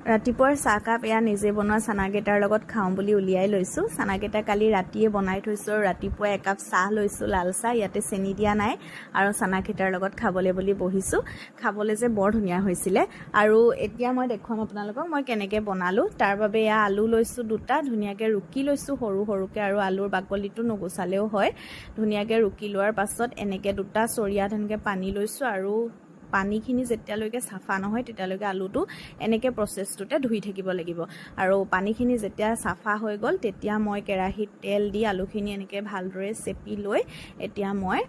ৰাতিপুৱাৰ চাহকাপ এয়া নিজে বনোৱা চানাকেইটাৰ লগত খাওঁ বুলি উলিয়াই লৈছোঁ। চানাকেইটা কালি ৰাতিয়ে বনাই থৈছোঁ আৰু ৰাতিপুৱা একাপ চাহ লৈছোঁ, লাল চাহ। ইয়াতে চেনি দিয়া নাই আৰু চানাকেইটাৰ লগত খাবলৈ বুলি বহিছোঁ। খাবলৈ যে বৰ ধুনীয়া হৈছিলে। আৰু এতিয়া মই দেখুৱাম আপোনালোকক মই কেনেকৈ বনালোঁ। তাৰ বাবে এয়া আলু লৈছোঁ দুটা, ধুনীয়াকৈ ৰুকি লৈছোঁ সৰু সৰুকৈ, আৰু আলুৰ বাকলিটো নুগুচালেও হয়। ধুনীয়াকৈ ৰুকি লোৱাৰ পাছত এনেকৈ দুটা চৰিয়াত এনেকৈ পানী লৈছোঁ, আৰু পানীখিনি যেতিয়ালৈকে চাফা নহয় তেতিয়ালৈকে আলুটো এনেকৈ প্ৰচেছটোতে ধুই থাকিব লাগিব। আৰু পানীখিনি যেতিয়া চাফা হৈ গ'ল তেতিয়া মই কেৰাহীত তেল দি আলুখিনি এনেকৈ ভালদৰে চেপি লৈ এতিয়া মই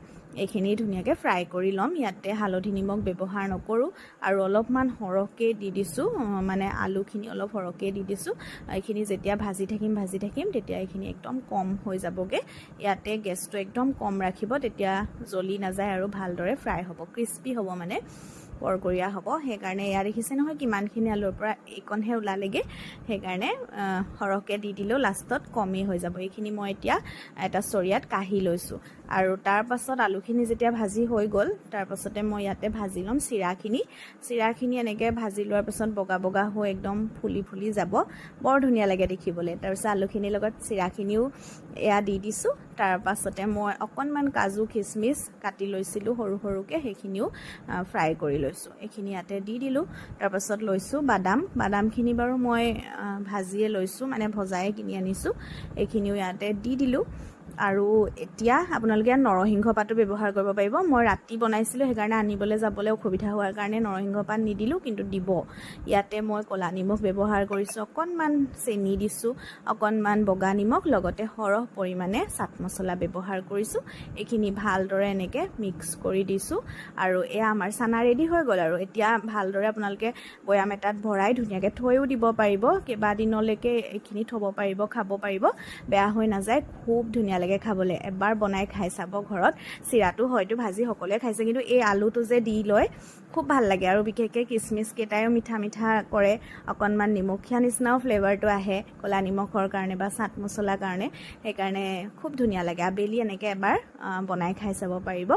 এইখিনি ধুনীয়াকৈ ফ্ৰাই কৰি ল'ম। ইয়াতে হালধি নিমখ ব্যৱহাৰ নকৰোঁ আৰু অলপমান সৰহকৈ দি দিছোঁ, মানে আলুখিনি অলপ সৰহকৈ দি দিছোঁ। এইখিনি যেতিয়া ভাজি থাকিম তেতিয়া এইখিনি একদম কম হৈ যাবগৈ। ইয়াতে গেছটো একদম কম ৰাখিব, তেতিয়া জ্বলি নাযায় আৰু ভালদৰে ফ্ৰাই হ'ব, ক্ৰিস্পি হ'ব, মানে কৰকৰীয়া হ'ব। সেইকাৰণে এয়া দেখিছে নহয় কিমানখিনি আলুৰ পৰা এইকণহে ওলালেগৈ। সেইকাৰণে সৰহকৈ দি দিলেও লাষ্টত কমেই হৈ যাব। এইখিনি মই এতিয়া এটা চৰিয়াত কাঢ়ি লৈছোঁ। আৰু তাৰ পাছত আলুখিনি যেতিয়া ভাজি হৈ গ'ল তাৰপাছতে মই ইয়াতে ভাজি ল'ম চিৰাখিনি এনেকৈ ভাজি লোৱাৰ পাছত বগা বগা হৈ একদম ফুলি ফুলি যাব, বৰ ধুনীয়া লাগে দেখিবলৈ। তাৰপিছত আলুখিনিৰ লগত চিৰাখিনিও এয়া দি দিছোঁ। তাৰ পাছতে মই অকণমান কাজু খিচমিচ কাটি লৈছিলোঁ সৰু সৰুকৈ, সেইখিনিও ফ্ৰাই কৰি লৈছোঁ। এইখিনি ইয়াতে দি দিলোঁ। তাৰপাছত লৈছোঁ বাদামখিনি বাৰু মই ভাজিয়ে লৈছোঁ, মানে ভজাই কিনি আনিছোঁ। এইখিনিও ইয়াতে দি দিলোঁ। আৰু এতিয়া আপোনালোকে নৰসিংহ পাতো ব্যৱহাৰ কৰিব পাৰিব। মই ৰাতি বনাইছিলোঁ সেইকাৰণে আনিবলৈ যাবলৈ অসুবিধা হোৱাৰ কাৰণে নৰসিংহ পাত নিদিলোঁ, কিন্তু দিব। ইয়াতে মই ক'লা নিমখ ব্যৱহাৰ কৰিছোঁ, অকণমান চেনি দিছোঁ, অকণমান বগা নিমখ, লগতে সৰহ পৰিমাণে চাট মছলা ব্যৱহাৰ কৰিছোঁ। এইখিনি ভালদৰে এনেকৈ মিক্স কৰি দিছোঁ। আৰু এয়া আমাৰ চানা ৰেডি হৈ গ'ল। আৰু এতিয়া ভালদৰে আপোনালোকে বৈয়াম এটাত ভৰাই ধুনীয়াকৈ থৈও দিব পাৰিব, কেইবাদিনলৈকে এইখিনি থ'ব পাৰিব, খাব পাৰিব, বেয়া হৈ নাযায়, খুব ধুনীয়া লাগে খাবলৈ। এবাৰ বনাই খাই চাব ঘৰত। চিৰাটো হয়তো ভাজি সকলোৱে খাইছে, কিন্তু এই আলুটো যে দি লয় খুব ভাল লাগে। আৰু বিশেষকৈ কিচমিচ কেইটায়ো মিঠা মিঠা কৰে, অকণমান নিমখীয়া নিচিনাও ফ্লেভাৰটো আহে ক'লা নিমখৰ কাৰণে বা চাট মছলাৰ কাৰণে। সেইকাৰণে খুব ধুনীয়া লাগে। আবেলি এনেকৈ এবাৰ বনাই খাই চাব পাৰিব।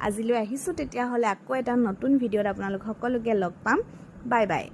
আজিলৈ আহিছোঁ তেতিয়াহ'লে, আকৌ এটা নতুন ভিডিঅ'ত আপোনালোক সকলোকে লগ পাম। Bye bye.